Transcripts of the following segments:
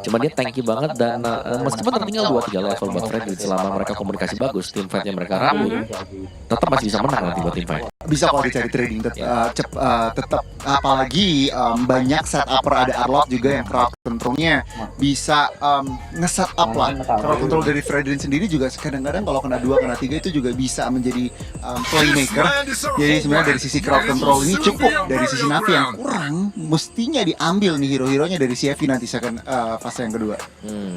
Cuma dia tanky banget dan meskipun tertinggal 2-3 level buat Fredrin selama mereka komunikasi bagus, team fight-nya mereka rapi, tetap masih bisa menang nanti buat team fight. Bisa kalau dicari trading tetap apalagi banyak setupper, ada Arlot juga yang crowd controlnya bisa nge-set up lah. Crowd control dari Fredrin sendiri juga kadang-kadang kalau kena 2 kena 3 itu juga bisa menjadi playmaker. Jadi sebenarnya dari sisi crowd control ini cukup, dari sisi Navi yang kurang mestinya diambil nih hero-heronya dari CFV nanti fase yang kedua.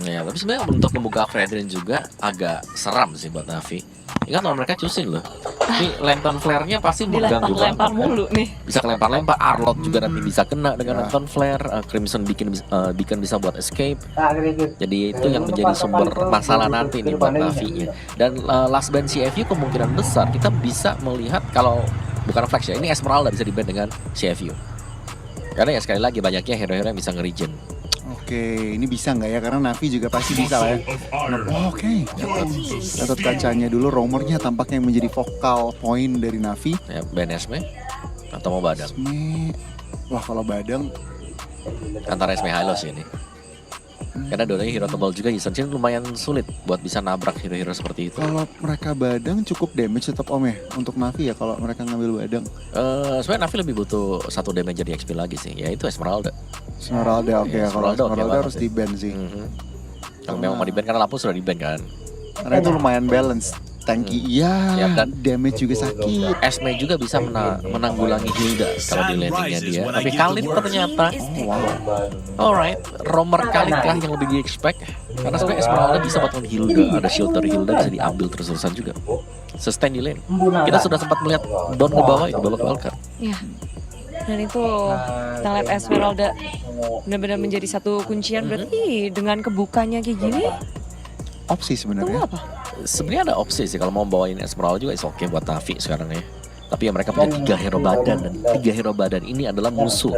Ya, tapi sebenarnya untuk membuka Fredrin juga agak seram sih buat Navi. Ingat kalau mereka cusin loh. Ini lantern flare-nya pasti mengganggu banget. Dilempar mulu nih. Bisa kelempar-lempar, Arlot juga nanti bisa kena dengan lantern flare, Crimson Beacon bisa buat escape. Jadi itu yang menjadi sumber masalah nanti nih buat Navi-nya. Dan last band CFU kemungkinan besar kita bisa melihat kalau bukan Flex ya, ini Esmeralda bisa di-ban dengan CFU. Karena ya sekali lagi banyaknya hero-hero yang bisa nge-regen. Oke, ini bisa nggak ya? Karena Navi juga pasti bisa lah ya. Oke, catat kacanya dulu. Romernya tampaknya yang menjadi vokal point dari Navi. Ya, ban Esme atau mau Badang? Wah, kalau Badang Antara Esme Hylos ini. Karena dua-duanya hero tebal juga, Yison Shin lumayan sulit buat bisa nabrak hero-hero seperti itu. kalau mereka Badang cukup damage tetap Om ya untuk Navi ya kalau mereka ngambil Badang. Sebenarnya Navi lebih butuh 1 damage jadi XP lagi sih, yaitu Esmeralda. Esmeralda oke ya, kalau Esmeralda Esmeralda oke harus banget di ban sih. Kalau memang mau di ban karena Lapus sudah di ban kan. Karena itu lumayan balance. Tanky iya, Ya, dan damage juga sakit. Esme juga bisa menanggulangi Hilda kalau di landingnya dia. Tapi Khalid ternyata, alright, Romer Khalid kah yang lebih di-expect? Karena sebenarnya Esmeralda bisa buat Hilda, ada shield dari Hilda bisa diambil terus-terusan juga. Sustain di lane. Kita sudah sempat melihat Don ke bawah itu belok Valkar. Iya. Dan itu kita lihat Esmeralda benar-benar menjadi satu kuncian. Berarti dengan kebukanya kayak gini, Opsi tunggu sebenarnya. apa? Sebenarnya ada opsi sih kalau mau bawain Esmeralda juga is oke buat Navi sekarang ya. Tapi ya mereka punya 3 hero badan dan 3 hero badan ini adalah musuh.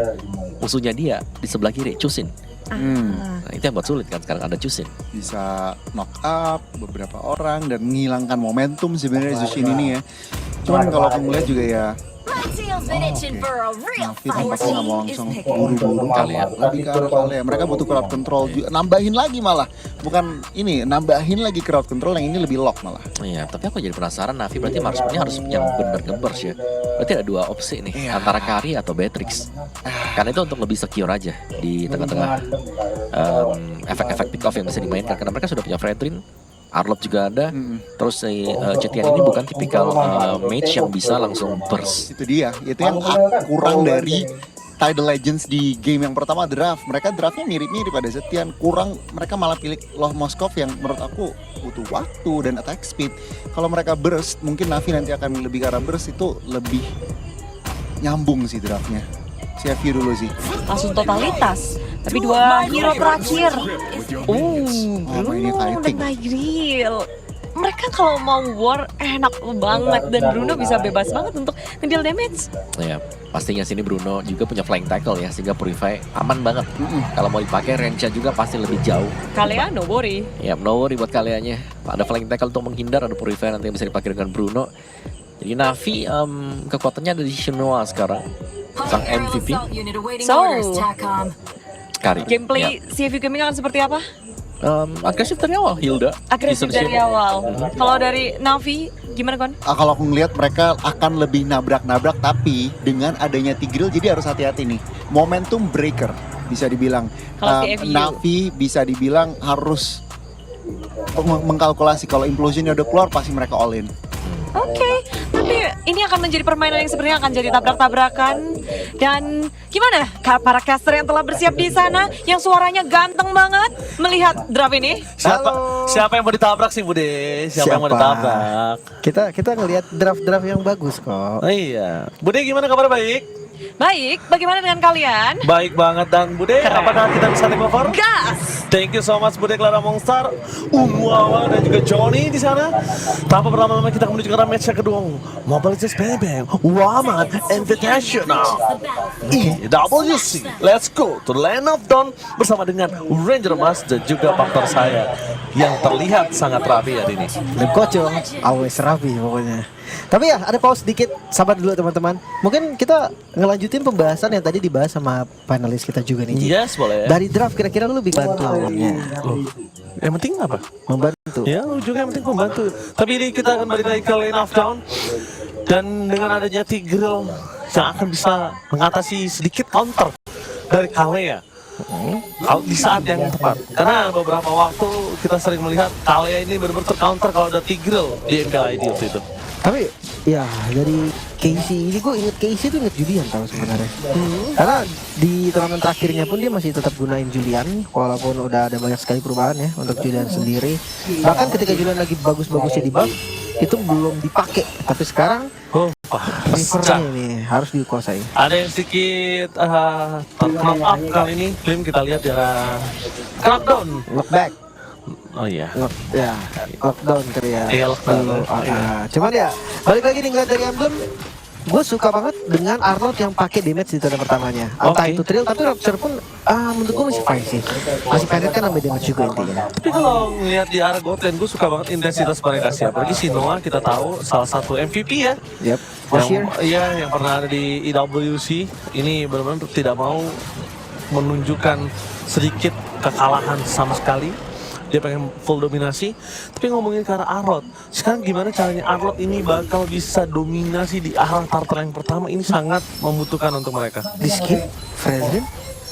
Musuhnya dia di sebelah kiri, Chusin. Nah, itu yang buat sulit kan sekarang ada Chusin. Bisa knock up beberapa orang dan menghilangkan momentum sebenarnya Zushin ini ya. Cuman kalau aku ngeliat juga ya Navi tampaknya nggak mau langsung buru-buru Kali ya. lebih ke arah kali ya. Mereka butuh crowd control juga, nambahin lagi malah. Bukan ini, nambahin lagi crowd control yang ini lebih lock malah. Iya, tapi aku jadi penasaran Navi berarti marksmannya harus yang bener nge-burst ya. Berarti ada 2 opsi nih, Iya. antara Kari atau Beatrix. Karena itu untuk lebih secure aja di tengah-tengah efek-efek pick off yang bisa dimainkan. Karena mereka sudah punya Fredrin, Arlot juga ada. Terus si Cetian ini bukan tipikal mage yang bisa langsung burst. Itu dia, itu yang kurang dari Tidal Legends di game yang pertama draft. Mereka draftnya mirip-mirip pada Zetian, kurang mereka malah pilih Loh Moskov yang menurut aku butuh waktu dan attack speed. Kalau mereka burst, mungkin Navi nanti akan lebih ke arah burst, itu lebih nyambung sih draftnya. CFU dulu sih. Langsung totalitas. Tapi 2 hero terakhir. Oh, ini Bruno fighting. dan Tigreal. Mereka kalau mau war enak banget dan Bruno bisa bebas banget untuk ngedeal damage. Ya, pastinya sini Bruno juga punya flying tackle ya, sehingga Purify aman banget. Kalau mau dipakai range-nya juga pasti lebih jauh. Kalian no worry. Ya, no worry buat kaliannya. Ada flying tackle untuk menghindar, ada Purify nanti yang bisa dipakai dengan Bruno. Jadi Navi kekuatannya ada di Shinoa sekarang, sang MVP. So, Kari. gameplay CFU Gaming akan seperti apa? Agresif dari awal, Hilda. Agresif Yison Shin. dari awal. Kalau dari Navi, gimana Kon? Kalau aku ngelihat mereka akan lebih nabrak-nabrak, tapi dengan adanya Tigreal jadi harus hati-hati nih. Momentum breaker bisa dibilang. Kalau CFU. Navi bisa dibilang harus mengkalkulasi kalau implosionnya udah keluar pasti mereka all in. Oke, tapi ini akan menjadi permainan yang sebenarnya akan jadi tabrak-tabrakan. Dan gimana para caster yang telah bersiap di sana, yang suaranya ganteng banget melihat draft ini? Siapa yang mau ditabrak sih Bude? Siapa yang mau ditabrak? Kita ngelihat draft-draft yang bagus kok. Oh, iya. Bude gimana kabar baik? Baik, bagaimana dengan kalian? Baik banget dan Bude, apakah kita bisa take over? Gas! Thank you so much Bude Clara Monster, Wawa dan juga Johnny di sana. Tanpa berlama-lama kita menuju ke arah match yang kedua. Mobile Legends Bang Bang, Waman Invitational, EWC. Let's go to Land of Dawn bersama dengan Ranger Mas dan juga faktor saya yang terlihat sangat rapi hari ini. Dan kocok, always rapi pokoknya. Tapi ya ada pause sedikit, sabar dulu teman-teman. Mungkin kita ngelanjutin pembahasan yang tadi dibahas sama panelis kita juga nih. Ji. Yes, boleh. Dari draft kira-kira lu lebih bantu lawannya? Yang penting apa? Membantu. Ya, lu juga yang penting membantu. Tapi ini kita akan balik lagi ke lane of down. Dan dengan adanya Tigreal yang akan bisa mengatasi sedikit counter dari Kalea. Kalau di saat yang tepat. Karena beberapa waktu kita sering melihat Kalea ini benar-benar tercounter kalau ada Tigreal di MPL waktu itu. Tapi ya dari Casey ini gue inget Casey tuh inget Julian tau sebenarnya. Karena di turnamen terakhirnya pun dia masih tetap gunain Julian walaupun udah ada banyak sekali perubahan ya untuk Julian sendiri. Bahkan ketika Julian lagi bagus-bagusnya di buff itu belum dipakai, tapi sekarang rivernya ini harus dikuasai. Ada yang sedikit knock up kali ini. Film kita lihat ya knockdown. Knockback. Oh iya. Lockdown kali ya. Iya, lockdown. Cuman ya balik lagi nih ngeliat dari emblem, gue suka banget dengan Arnold yang pakai damage di turn pertamanya. Entah Oke. itu Trill, tapi Rapture pun menurut gue masih fine sih. Masih pendek kan nambah damage juga intinya. Tapi kalau ngeliat di arah Goten, gue suka banget intensitas mereka sih. Apalagi si Noah kita tahu salah satu MVP ya. Yep. Bashir. Yang pernah ada di IWC. Ini benar-benar tidak mau menunjukkan sedikit kekalahan sama sekali. Dia pengen full dominasi. Tapi ngomongin ke arah Arlot, sekarang gimana caranya Arlot ini bakal bisa dominasi di arah turtle yang pertama? Ini sangat membutuhkan untuk mereka. Di skip Fredrin.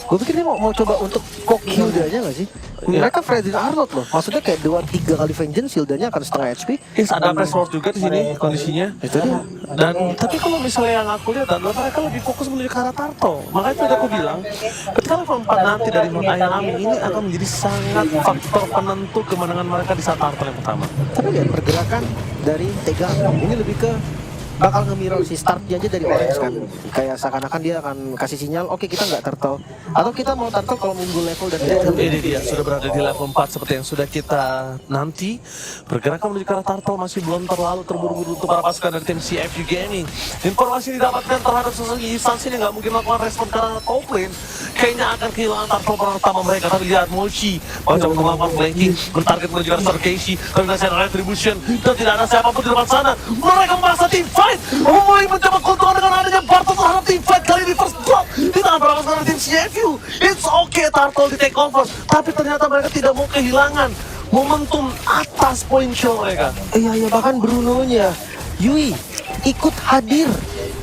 Gue pikir dia mau coba untuk kok shieldanya gak sih? Mereka Fredrin Arnold loh. Maksudnya kayak 2-3 kali vengeance shieldanya akan setengah HP. Yes, ada press forward juga di sini kondisinya. Itu dia. Dan tapi kalau misalnya yang aku lihat adalah mereka lebih fokus menuju ke arah Turtle. Makanya tadi aku bilang, ketika level 4 nanti dari Mount Ayanami ini akan menjadi sangat faktor penentu kemenangan mereka di saat Turtle yang pertama. Tapi lihat pergerakan dari Tega ini lebih ke bakal nge-mirror si startnya aja dari Orange kan. Kayak seakan-akan dia akan kasih sinyal, oke kita nggak turtle. Atau kita mau turtle kalau mundur level dan Ini dia sudah berada di level 4 seperti yang sudah kita nanti. Pergerakan menuju ke arah Turtle masih belum terlalu terburu-buru untuk para pasukan dari tim CFU Gaming. Informasi didapatkan terhadap sesuatu instansi yang nggak mungkin melakukan respon karena top lane kayaknya akan kehilangan Turtle pertama mereka. Tapi lihat Mochi mencoba melakukan flanking, bertarget menuju ke arah Casey, tapi masih ada retribution dan tidak ada siapapun di depan sana. Mereka merasa tim fight mulai mencoba keuntungan dengan adanya Bartel terhadap tim fight kali ini first blood di tangan para pasukan tim CFU. It's okay Turtle di take over, tapi ternyata mereka tidak mau kehilangan momentum atas poin show mereka. Iya bahkan Bruno-nya Yui ikut hadir,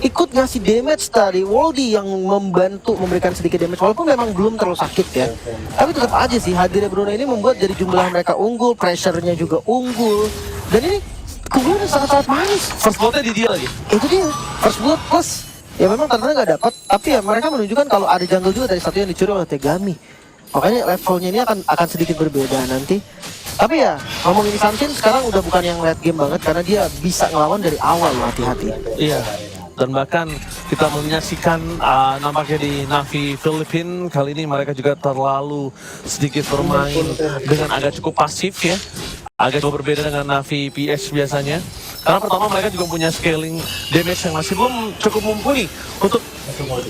ikut ngasih damage tadi. Woldy yang membantu memberikan sedikit damage walaupun memang belum terlalu sakit ya. Tapi tetap aja sih hadirnya Bruno ini membuat dari jumlah mereka unggul, pressure-nya juga unggul. Dan ini keunggulan sangat-sangat manis. First blood-nya di dia lagi. Itu dia, first blood plus. Ya memang tantanya nggak dapat, tapi ya mereka menunjukkan kalau ada jungle juga dari satu yang dicuri oleh Tegami. Makanya levelnya ini akan sedikit berbeda nanti. Tapi ya ngomongin Santin sekarang udah bukan yang late game banget karena dia bisa ngelawan dari awal loh, hati-hati. Iya. Dan bahkan kita menyaksikan nampaknya di Navi Filipina kali ini mereka juga terlalu sedikit bermain dengan agak cukup pasif ya. Agak cukup berbeda dengan Navi PS biasanya. Karena pertama mereka juga punya scaling damage yang masih belum cukup mumpuni untuk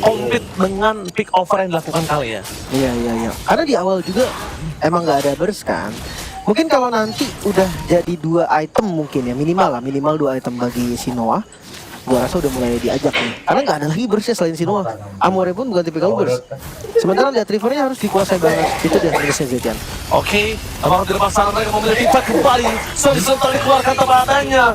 compete dengan pick over yang dilakukan kali ya. Iya. Karena di awal juga emang nggak ada burst kan. Mungkin kalau nanti udah jadi 2 item mungkin ya minimal 2 item bagi si Noah. Gua rasa udah mulai diajak nih. Karena nggak ada lagi burstnya selain si Noah. Amore pun bukan tipikal burst. Sementara lihat Rivernya harus dikuasai banget. Itu dia burstnya Zetian. Oke, apakah di depan sana mereka memiliki fight kembali? Sebentar dikeluarkan tebakannya.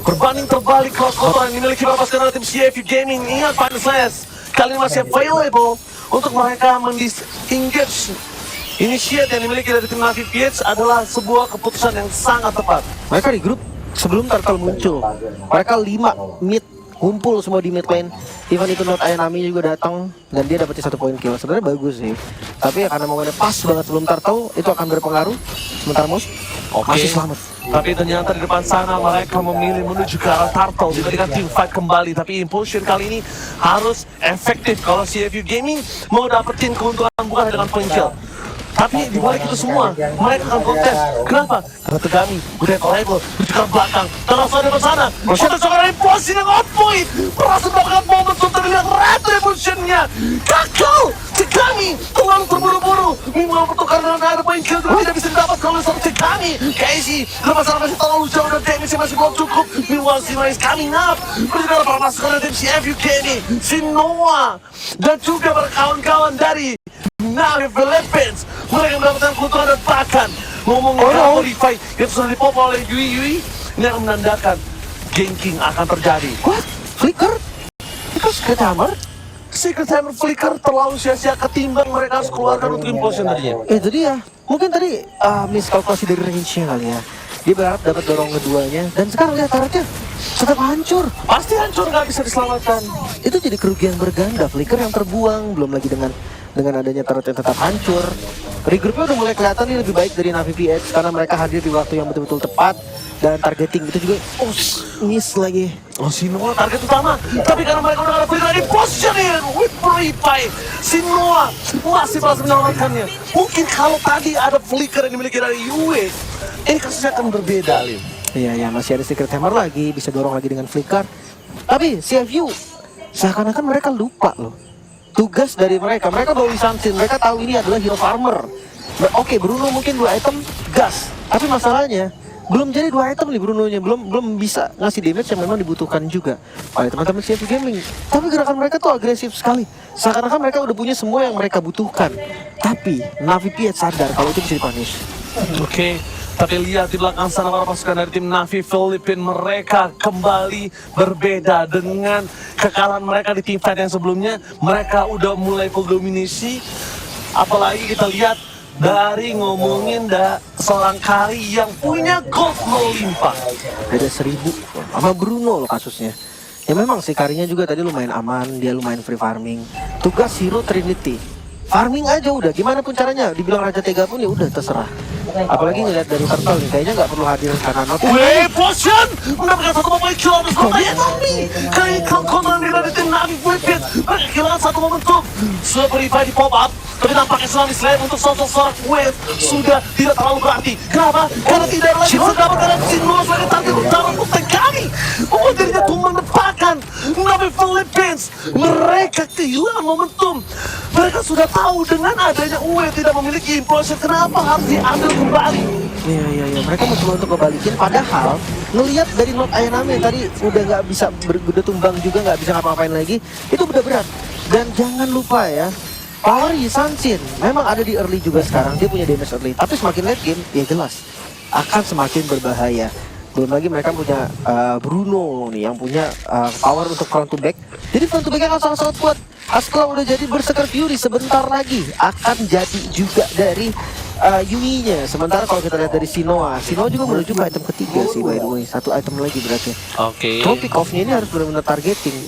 Berbanding terbalik cross kotor yang dimiliki para pasukan tim CFU Gaming. Ingat Final Slash kali ini masih available untuk mereka mendisengage. Initiate yang dimiliki dari tim Navi PH adalah sebuah keputusan yang sangat tepat. Mereka di grup sebelum Turtle muncul. Mereka 5 mid kumpul semua di mid lane. Even itu Not Ayanami juga datang dan dia dapetin 1 poin kill. Sebenarnya bagus sih. Tapi ya karena momennya pas banget sebelum Turtle itu akan berpengaruh. Sementara Moose masih selamat. Tapi ternyata di depan sana mereka memilih menuju ke arah Turtle dibandingkan team fight kembali. Tapi Impulsion kali ini harus efektif kalau CFU Gaming mau dapetin keuntungan bukan dengan poin kill. Tapi di balik itu semua, mereka akan kontes. Kenapa? Karena Tegami udah level di dekat belakang. Terus ada di sana. Kita coba dari posisi yang on point. Berhasil mendapatkan momen untuk terlihat retribution-nya. Gagal. Tegami terlalu terburu-buru. Minimal bertukar dengan ada poin kill tidak bisa didapat kalau satu Tegami. Casey, masalah masih terlalu jauh dan damage masih belum cukup. Meanwhile, Sino is coming up. Berdengar para pasukan dari tim CFUK ini. Si Noah dan juga para kawan-kawan dari Navi Philippines. Mereka mendapatkan keuntungan dan bahkan ngomongin modify yang sudah dipopol oleh Yui. Ini akan menandakan ganking akan terjadi. What? Flicker? Itu Secret Hammer? Secret Hammer Flicker terlalu sia-sia ketimbang mereka harus keluarkan untuk implosion tadinya. Itu dia. Mungkin tadi miskalkulasi dari range-nya kali ya. Dia berharap dapat dorong keduanya dan sekarang lihat turretnya tetap hancur. Pasti hancur, nggak bisa diselamatkan. Itu jadi kerugian berganda. Flicker yang terbuang, belum lagi dengan adanya turret yang tetap hancur. Regroupnya udah mulai kelihatan nih lebih baik dari Navi PH karena mereka hadir di waktu yang betul-betul tepat dan targeting itu juga miss lagi. Oh, Sinoa target utama, tapi karena mereka udah ada Flicker di positioning with Purify, Sinoa masih berhasil menyelamatkannya. Mungkin kalau tadi ada Flicker yang dimiliki dari Yue, ini kasusnya akan berbeda, Lim. Iya, masih ada Secret Hammer lagi, bisa dorong lagi dengan Flicker. Tapi CFU seakan-akan mereka lupa loh tugas dari mereka. Mereka bawa Sansin, mereka tahu ini adalah hero farmer. Oke, Bruno mungkin 2 item gas, tapi masalahnya belum jadi 2 item nih Bruno-nya, belum bisa ngasih damage yang memang dibutuhkan juga oleh teman-teman CFU Gaming. Tapi gerakan mereka tuh agresif sekali, seakan-akan mereka udah punya semua yang mereka butuhkan. Tapi Navi PH sadar kalau itu bisa dipunish. Oke, tapi lihat di belakang sana para pasukan dari tim Navi Philippines, mereka kembali berbeda dengan kekalahan mereka di team fight yang sebelumnya. Mereka udah mulai full dominasi. Apalagi kita lihat dari ngomongin seorang Kari yang punya gold melimpah. Beda 1000 sama Bruno loh kasusnya. Ya memang sih Karinya juga tadi lumayan aman, dia lumayan free farming. Tugas Hero Trinity, farming aja udah, gimana pun caranya. Dibilang Raja Tega pun ya udah terserah. Apalagi ngeliat dari Turtle nih, kayaknya nggak perlu hadir karena not. Weh, Potion mendapatkan satu momen kill habis lumayan nih. Kayak kontra dari tim Navi Philippines, mereka kehilangan satu momentum. Sudah Purify di pop up, tapi nampaknya Tsunami Slayer untuk sosok Wave sudah tidak terlalu berarti. Kenapa? Karena tidak lagi sedapat karena Sinoa sebagai target utama untuk Tegami. Membuat dirinya tumbang depakan Navi Philippines. Mereka kehilangan momentum. Mereka sudah tahu dengan adanya Wave tidak memiliki implosion, kenapa harus diambil kembali? Iya, mereka mencoba untuk ngebalikin, padahal ngelihat dari not Ayanami yang tadi udah nggak bisa udah tumbang juga, nggak bisa ngapa-ngapain lagi, itu udah berat. Dan jangan lupa ya, power Yisansin memang ada di early juga sekarang, dia punya damage early, tapi semakin late game ya jelas akan semakin berbahaya. Belum lagi mereka punya Bruno nih yang punya power untuk front to back, jadi front to back akan sangat-sangat kuat. Askelaw udah jadi Berserker Fury, sebentar lagi akan jadi juga dari Yui-nya. Sementara kalau kita lihat dari Sinoa juga menuju ke item ketiga sih by the way, 1 item lagi berarti. Oke. Cuma pick off-nya ini harus benar-benar targeting.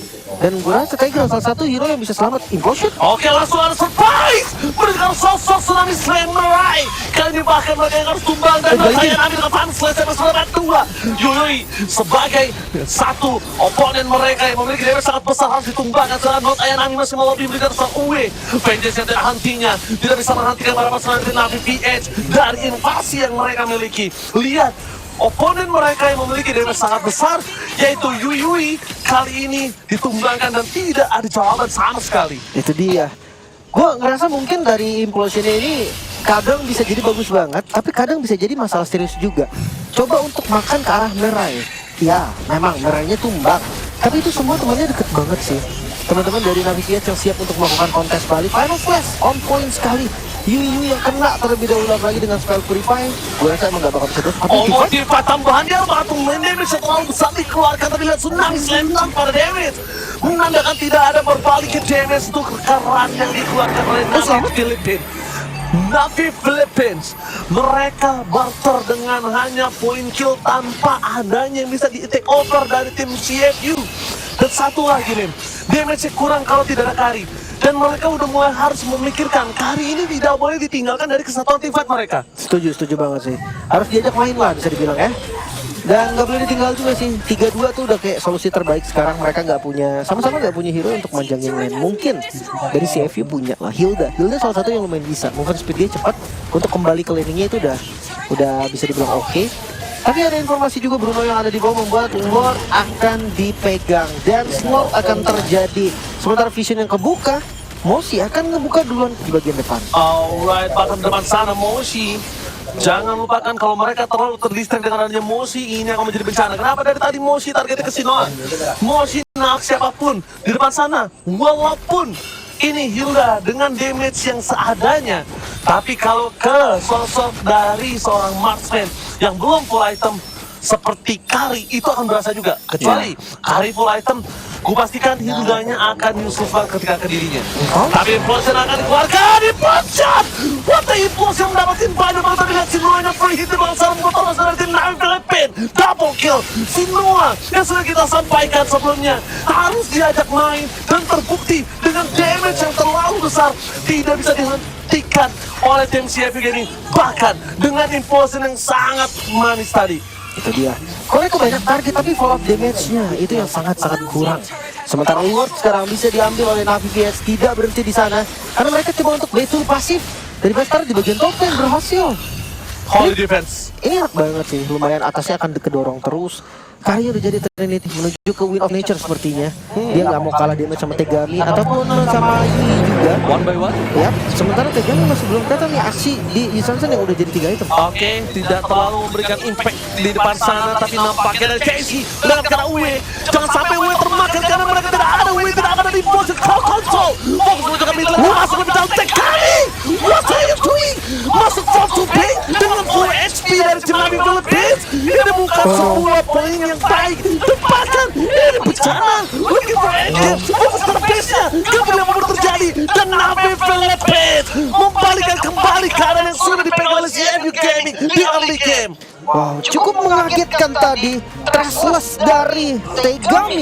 Dan gue rasa Tiger salah satu hero yang bisa selamat implosion. Oke, langsung ada surprise mendengar sosok Tsunami Slayer meraih. Kali ini bahkan mereka yang harus tumbang dan saya ambil ke Fan Slayer bersama 2. Yui sebagai satu oponen mereka yang memiliki damage sangat besar harus ditumbangkan. Setelah Not Ayanami masih mau diberikan seorang Uwe. Vengeance yang tidak hentinya tidak bisa menghentikan para pasukan dari Navi PH dari invasi yang mereka miliki. Lihat, oponen mereka yang memiliki damage sangat besar yaitu Yui kali ini ditumbangkan dan tidak ada jawaban sama sekali. Itu dia. Gue ngerasa mungkin dari implosionnya ini kadang bisa jadi bagus banget, tapi kadang bisa jadi masalah serius juga. Coba untuk makan ke arah Merai. Ya, memang Merainya tumbang, tapi itu semua temannya deket banget sih. Teman-teman dari Navi PH yang siap untuk melakukan kontes balik. Final Flash on point sekali. Yui yang kena terlebih dahulu lagi dengan spell Purify. Gue rasa emang gak bakal bisa terus. Modify tambahan dia beratung main damage yang terlalu besar dikeluarkan, tapi lihat Tsunami Slam tanpa ada damage menandakan tidak ada berbalik ke damage untuk kekerasan yang dikeluarkan oleh Navi Philippines. Navi Philippines mereka barter dengan hanya point kill tanpa adanya yang bisa di take over dari tim CFU. Dan satu lagi nih, damage-nya kurang kalau tidak ada Kari. Dan mereka udah mulai harus memikirkan Kari ini tidak boleh ditinggalkan dari kesatuan tim fight mereka. Setuju banget sih. Harus diajak main lah bisa dibilang ya. Dan nggak boleh ditinggal juga sih. 3-2 tuh udah kayak solusi terbaik sekarang. Mereka nggak punya, sama-sama nggak punya hero untuk manjangin lane. Mungkin dari CFU punya lah Hilda. Hilda salah satu yang lumayan bisa. Movement speed dia cepat untuk kembali ke laningnya itu udah bisa dibilang oke. Tapi ada informasi juga Bruno yang ada di bawah membuat Lord akan dipegang dan slot akan terjadi. Sementara vision yang kebuka, Moshi akan ngebuka duluan di bagian depan. Alright, bahkan depan sana Moshi. Jangan lupakan kalau mereka terlalu terdistract dengan adanya Moshi, ini akan menjadi bencana. Kenapa dari tadi Moshi targetnya ke Sinoa? Moshi nak siapapun di depan sana, walaupun ini Hilda dengan damage yang seadanya. Tapi kalau ke sosok dari seorang marksman yang belum full item seperti Kari, itu akan berasa juga. Kecuali Kari full item, gue pastikan Hildanya akan Yusufal ketika ke dirinya. Tapi implosion akan dikeluarkan, implosion! What the implosion mendapatkan banyak banget dengan Sinuanya free hit di bangsa terus dari tim Navi Filipin. Double kill Sinua yang sudah kita sampaikan sebelumnya harus diajak main dan terbukti dengan damage yang terlalu besar tidak bisa dihentikan oleh tim CFU Gaming, bahkan dengan implosion yang sangat manis tadi. Itu dia. Kalau banyak target tapi follow up damage-nya itu yang sangat-sangat kurang. Sementara Lord sekarang bisa diambil oleh Navi VS, tidak berhenti di sana karena mereka coba untuk betul pasif dari Bastar di bagian top lane berhasil. Holy defense. Ini enak banget sih, lumayan atasnya akan kedorong terus. Kari udah jadi Trinity menuju ke Wind of Nature sepertinya. Dia nggak mau kalah damage sama Tegami ataupun sama Yui juga. One by one. Ya, sementara Tegami masih belum kelihatan nih aksi di Yisansen yang udah jadi 3 item. Oke, tidak terlalu memberikan impact di depan sana, tapi nampaknya dari Casey dengan kena UE. Jangan sampai UE termakan karena mereka tidak ada UE, tidak ada di posisi konsol. Fokus menuju ke mid lane, masuk ke dalam Tegami. What are you doing? Masuk front to back dengan full HP dari tim Navi Philippines. Ini bukan sebuah poin yang baik. Tepakan, ini bencana. Looking for engine, fokus ke base-nya. Gak boleh mau terjadi. Dan Navi Philippines membalikan kembali keadaan yang sudah dipegang oleh CFU Gaming di early game. Wow, cukup mengagetkan tadi. Trustless dari Tegami